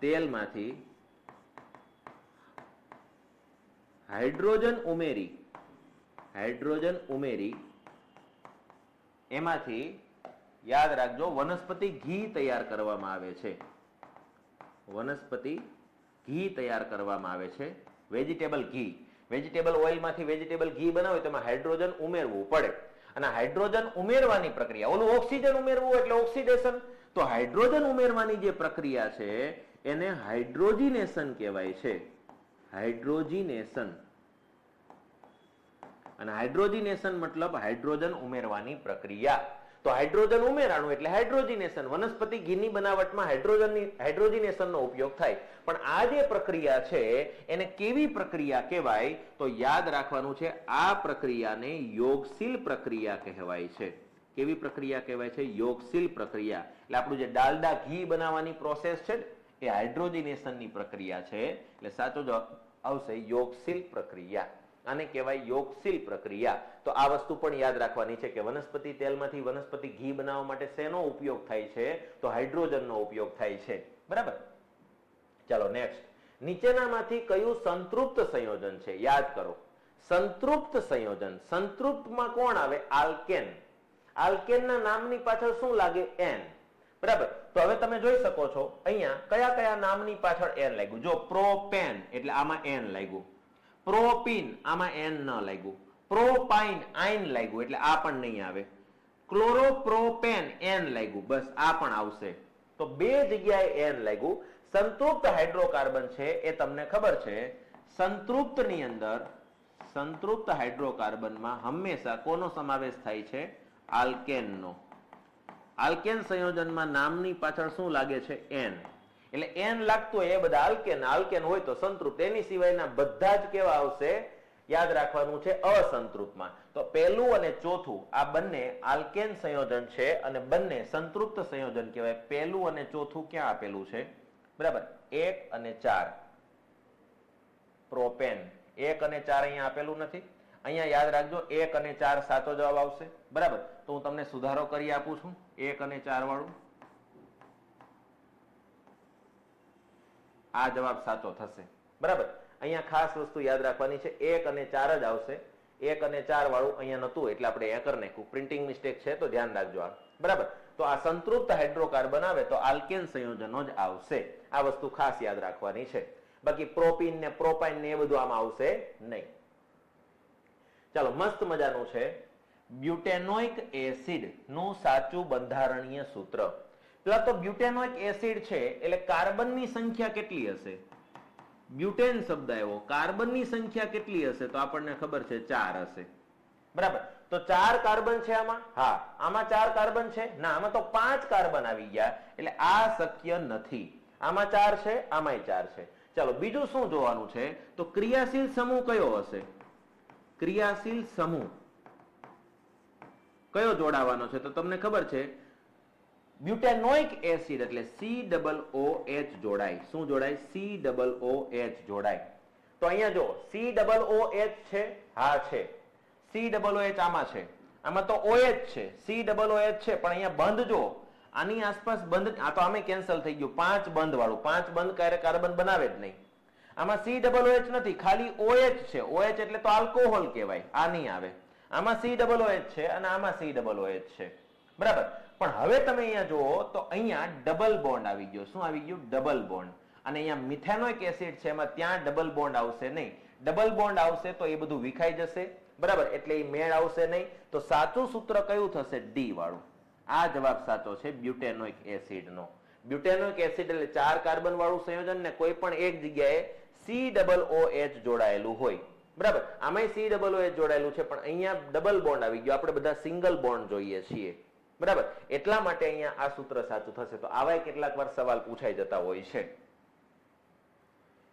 તેલમાંથી હાઇડ્રોજન ઉમેરી એમાંથી યાદ રાખજો વનસ્પતિ ઘી તૈયાર કરવામાં આવે છે. વનસ્પતિ ઘી તૈયાર કરવામાં આવે છે. વેજીટેબલ ઘી. વેજીટેબલ ઓઇલમાંથી વેજીટેબલ ઘી બનાવે તો એમાં હાઇડ્રોજન ઉમેરવું પડે. અને હાઇડ્રોજન ઉમેરવાની પ્રક્રિયા, ઓલું ઓક્સિજન ઉમેરવું એટલે ઓક્સિડેશન. તો હાઇડ્રોજન ઉમેરવાની જે પ્રક્રિયા છે એને હાઇડ્રોજીનેશન કહેવાય છે. હાઇડ્રોજીનેશન. અને હાઇડ્રોજીનેશન મતલબ હાઇડ્રોજન ઉમેરવાની પ્રક્રિયા. તો હાઇડ્રોજન ઉમેરાણું એટલે હાઇડ્રોજિનેશન. વનસ્પતિ ઘીની બનાવટમાં હાઇડ્રોજિનેશનનો ઉપયોગ થાય. પણ આ જે પ્રક્રિયા છે એને કેવી પ્રક્રિયા કહેવાય? તો યાદ રાખવાનું છે, આ પ્રક્રિયાને યોગશીલ પ્રક્રિયા કહેવાય છે. કેવી પ્રક્રિયા કહેવાય છે? યોગશીલ પ્રક્રિયા. એટલે આપણું જે ડાલડા ઘી બનાવવાની પ્રોસેસ છે એ હાઇડ્રોજિનેશનની પ્રક્રિયા છે. એટલે સાચો જવાબ આવશે યોગશીલ પ્રક્રિયા. આને કહેવાય યોગશીલ પ્રક્રિયા. તો આ વસ્તુ પણ યાદ રાખવાની છે કે વનસ્પતિ તેલમાંથી વનસ્પતિ ઘી બનાવવા માટે શેનો ઉપયોગ થાય છે? તો હાઇડ્રોજનનો ઉપયોગ થાય છે. બરાબર. ચાલો નેક્સ્ટ. નીચેનામાંથી કયું સંતૃપ્ત સંયોજન છે? યાદ કરો, સંતૃપ્ત સંયોજન. સંતૃપ્તમાં કોણ આવે? આલ્કેન. આલ્કેનના નામની પાછળ શું લાગે? એન. બરાબર. તો હવે તમે જોઈ શકો છો અહીંયા કયા કયા નામની પાછળ એન લાગ્યું. જો પ્રોપેન એટલે આમાં એન લાગ્યું, પ્રોપીન આમાં એન ન લાગ્યું, પ્રોપાઇન આઇન લાગ્યું એટલે આ પણ નહીં આવે, ક્લોરોપ્રોપેન એન લાગ્યું, બસ આ પણ આવશે. તો બે જગ્યાએ એન લાગ્યું. સંતૃપ્ત હાઇડ્રોકાર્બન છે એ તમને ખબર છે, સંતૃપ્તની અંદર સંતૃપ્ત હાઇડ્રોકાર્બનમાં હંમેશા કોનો સમાવેશ થાય છે? આલ્કેનનો. આલ્કેન સંયોજનમાં નામની પાછળ શું લાગે છે? એન. એટલે એન લાગતું હોય એ બધા આલ્કેન, આલ્કેન હોય તો સંતૃપ્ત. એની સિવાયના બધા જ કેવા આવશે? યાદ રાખવાનું છે અસંતૃપ્તમાં. તો પહેલું અને ચોથું આ બંને આલ્કેન સંયોજન છે અને બંને સંતૃપ્ત સંયોજન કહેવાય. પહેલું અને ચોથું ક્યાં આપેલું છે? બરાબર, 1 અને 4 પ્રોપેન. 1 અને 4 અહીંયા આપેલું નથી. અહીંયા યાદ રાખજો 1 અને 4 સાચો જવાબ આવશે. બરાબર. તો હું તમને સુધારો કરી આપું છું. 1 અને 4 વાળું આ જવાબ સાચો થશે. બરાબર. અહીંયા ખાસ વસ્તુ યાદ રાખવાની છે, 1 અને 4 જ આવશે. 1 અને 4 વાળું અહીંયા નતું એટલે આપણે અહીંયા કરી નાખ્યું. પ્રિન્ટિંગ મિસ્ટેક છે તો ધ્યાન રાખજો આ. બરાબર. તો આ સંતૃપ્ત હાઇડ્રોકાર્બન આવે તો આલ્કેન સંયોજનો જ આવશે. આ વસ્તુ ખાસ યાદ રાખવાની છે. બાકી પ્રોપીન ને પ્રોપાઇન ને એ બધું આમાં આવશે નહીં. ચાલો, મસ્ત મજાનું છે. બ્યુટેનોઇક એસિડ નું સાચું બંધારણીય સૂત્ર. પેલા તો બ્યુટેનોઇક એસિડ છે એટલે કાર્બનની સંખ્યા કેટલી હશે? બ્યુટેન શબ્દ આવ્યો, કાર્બનની સંખ્યા કેટલી હશે? તો આપણને ખબર છે 4 હશે. બરાબર. તો 4 કાર્બન છે આમાં. હા, આમાં 4 કાર્બન છે. ના, આમાં તો 5 કાર્બન આવી ગયા એટલે આ શક્ય નથી. આમાં 4 છે, આમાંય 4 છે. ચાલો, બીજું શું જોવાનું છે? તો ક્રિયાશીલ સમૂહ કયો હશે? ક્રિયાશીલ સમૂહ કયો જોડાવાનો છે? તો તમને ખબર છે બ્યુટેનોઇક એસિડ એટલે COOH જોડાય. શું જોડાય? COOH જોડાય. તો અહીંયા જો COOH છે. હા છે, COOH આમાં છે. આમાં તો OH છે, COOH છે, પણ અહીંયા બંધ જો આની આસપાસ બંધ. આ તો આમે કેન્સલ થઈ ગયું. 5 બંધ વાળું. 5 બંધ ક્યારે કાર્બન બનાવે જ નહીં. આમાં COOH નથી, ખાલી OH છે. OH એટલે તો આલ્કોહોલ કહેવાય. આ નહીં આવે. આમાં COOH છે અને આમાં COOH છે. બરાબર. પણ હવે તમે અહીંયા જુઓ તો અહીંયા ડબલ બોન્ડ આવી ગયો. શું આવી ગયું? Double bond. અને અહીંયા મિથેનોઇક એસિડ છે એમાં ત્યાં ડબલ બોન્ડ આવશે નહીં. ડબલ બોન્ડ આવશે તો એ બધું વિખાઈ જશે. બરાબર. એટલે એ મેળ આવશે નહીં. તો સાચું સૂત્ર કયું થશે? ડી વાળું. આ જવાબ સાચો છે બ્યુટેનોઇક એસિડ નો. બ્યુટેનોઇક એસિડ એટલે 4 કાર્બન વાળું સંયોજન ને કોઈ પણ એક જગ્યાએ COOH જોડાયેલું હોય. બરાબર. આમાંય COOH જોડાયેલું છે પણ અહીંયા ડબલ બોન્ડ આવી ગયો. આપણે બધા સિંગલ બોન્ડ જોઈએ છીએ. બરાબર. એટલા માટે અહીંયા આ સૂત્ર સાચું થશે. તો આવા કેટલાક વાર સવાલ પૂછાઈ જતા હોય છે.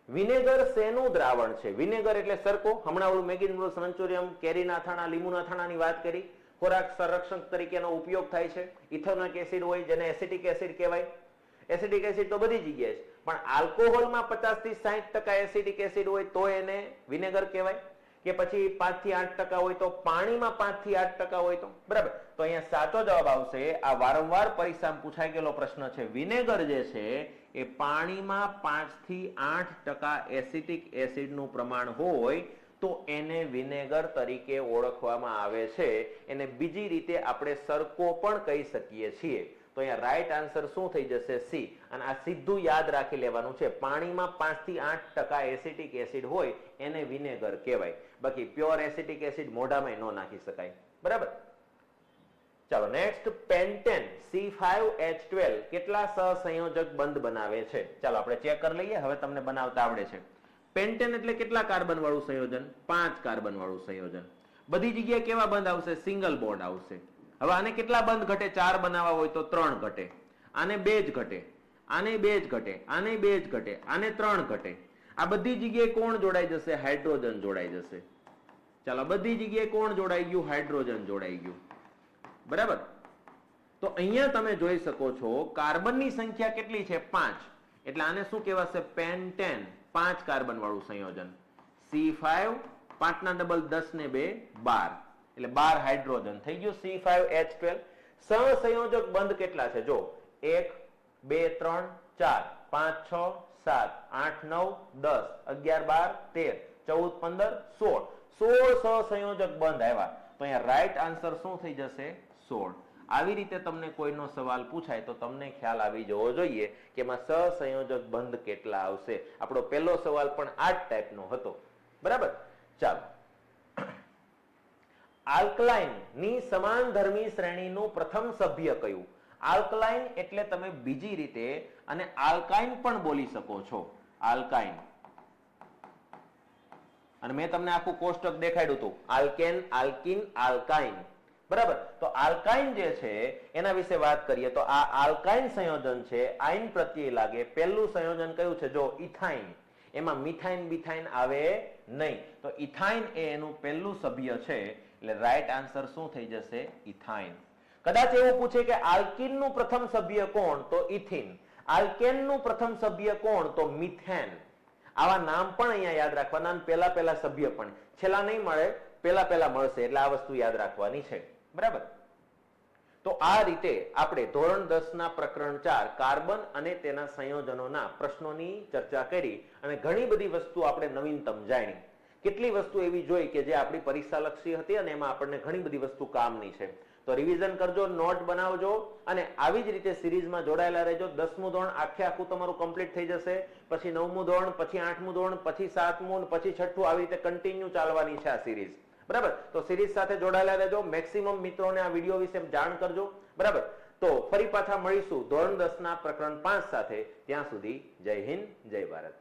વિનેગર શેનું દ્રાવણ છે? વિનેગર એટલે સરકો. હમણાં ઓલું મેગી નૂડલ્સ, મંચુરિયમ, કેરીના અથાણા, લીંબુના અથાણાની વાત કરી. ખોરાક સંરક્ષણ તરીકેનો ઉપયોગ થાય છે. ઇથેનોઇક એસિડ હોય જેને એસિટિક એસિડ કહેવાય. એસિટિક એસિડ તો બધી જગ્યાએ છે, પણ આલ્કોહોલમાં 50 થી 60% એસિટિક એસિડ હોય તો એને વિનેગર કહેવાય. કે પછી 5 થી 8% હોય તો, પાણીમાં 5 થી 8% હોય તો. બરાબર. તો અહીંયા સાચો જવાબ આવશે. આ વારંવાર પરીક્ષામાં પૂછાઈ ગયેલો પ્રશ્ન છે. વિનેગર જે છે એ પાણીમાં 5 થી 8% એસિટિક એસિડનું પ્રમાણ હોય તો એને વિનેગર તરીકે ઓળખવામાં આવે છે. એને બીજી રીતે આપણે સરકો પણ કહી શકીએ છીએ. તો અહીંયા રાઈટ આન્સર શું થઈ જશે? સી. અને આ સીધું યાદ રાખી લેવાનું છે. પાણીમાં 5 થી 8% એસિટિક એસિડ હોય એને વિનેગર કહેવાય. બાકી પ્યોર એસિટિક એસિડ મોઢામાં ન નાખી શકાય. બરાબર. ચાલો નેક્સ્ટ. પેન્ટેન C5H12 કેટલા સહસંયોજક બંધ બનાવે છે? ચાલો આપણે ચેક કરી લઈએ. હવે તમને બનાવતા આવડે છે. પેન્ટેન એટલે કેટલા કાર્બન વાળું સંયોજન? 5 કાર્બન વાળું સંયોજન. બધી જગ્યાએ કેવા બંધ આવશે? સિંગલ બોન્ડ આવશે. હવે આને કેટલા બંધ ઘટે? 4 બનાવવા હોય તો 3 ઘટે, આને 2 જ ઘટે, આને 2 જ ઘટે, આને 2 જ ઘટે, આને 3 ઘટે. આ બધી જગ્યાએ કોણ જોડાઈ જશે? હાઇડ્રોજન જોડાઈ જશે. ચાલો, બધી જગ્યાએ કોણ જોડાઈ ગયું? હાઇડ્રોજન જોડાઈ ગયું. બરાબર. તો અહીંયા તમે જોઈ શકો છો કાર્બનની સંખ્યા કેટલી છે? 5. એટલે આને શું કહેવાશે? પેન્ટેન. 5 કાર્બન વાળું સંયોજન. C5 5 ના ડબલ 10 ને 2 12. એટલે 12 હાઇડ્રોજન થઈ ગયું C5H12. સહસંયોજક બંધ કેટલા છે? જો 1 2 3 4 5 6 7 8 9 10 11 12 13 14 15 16 સહસંયોજક બંધ આવ્યા. તો અહીંયા રાઈટ આન્સર શું થઈ જશે? 16. આવી રીતે તમને કોઈનો સવાલ પૂછાય તો તમને ખ્યાલ આવી જવો જોઈએ કે એમાં સહસંયોજક બંધ કેટલા આવશે. આપણો પહેલો સવાલ પણ આ જ ટાઈપનો હતો. બરાબર. ચાલો, આલ્કલાઇન ની સમાનધર્મી શ્રેણીનું પ્રથમ સભ્ય કયું? આલ્કલાઇન એટલે તમે બીજી રીતે અને આલ્કાઇન પણ બોલી શકો છો. આલ્કાઇન. અને મેં તમને આખું કોષ્ટક દેખાડ્યું હતું. Alkane, alkyne, alkyne. બરાબર. તો આલ્કાઇન જે છે એના વિશે વાત કરીએ તો આ આલ્કાઇન સંયોજન છે. આઇન પ્રત્યય લાગે. પહેલું સંયોજન કયું છે? જો ઇથાઇન. એમાં મિથાઇન બિથાઇન આવે નહીં. તો ઇથાઇન એ એનું પહેલું સભ્ય છે. એટલે રાઈટ આન્સર શું થઈ જશે? ઇથાઇન. કદાચ એવું પૂછે કે આલ્કિન નું પ્રથમ સભ્ય કોણ? તો ઇથિન. આલ્કેન નું પ્રથમ સભ્ય કોણ? તો મિથેન. આવા નામ પણ અહીંયા યાદ રાખવાના. પહેલા સભ્ય પણ છેલ્લા નહીં મળે, પહેલા મળશે. એટલે આ વસ્તુ યાદ રાખવાની છે. બરાબર. તો આ રીતે આપણે ધોરણ 10 ના પ્રકરણ 4 કાર્બન અને તેના સંયોજનોના પ્રશ્નોની ચર્ચા કરી અને ઘણી બધી વસ્તુ આપણે નવીનતમ જાણી. કેટલી વસ્તુ એવી જોઈ કે જે આપણી પરીક્ષા લક્ષી હતી અને એમાં આપણને ઘણી બધી વસ્તુ કામની છે. તો રિવિઝન કરજો, નોટ બનાવજો અને આવી જ રીતે સિરીઝમાં જોડાયેલા રહેજો. 10મું ધોરણ આખું તમારું કમ્પ્લીટ થઈ જશે. પછી 9મું ધોરણ, પછી 8મું ધોરણ, પછી 7મું, પછી 6ઠું. આવી રીતે કન્ટિન્યુ ચાલવાની છે આ સિરીઝ. બરાબર. તો સિરીઝ સાથે જોડાયેલા રહેજો. મેક્સિમમ મિત્રોને આ વિડીયો વિશે જાણ કરજો. બરાબર. તો ફરી પાછા મળીશું ધોરણ 10 ના પ્રકરણ 5 સાથે. ત્યાં સુધી જય હિન્દ, જય ભારત.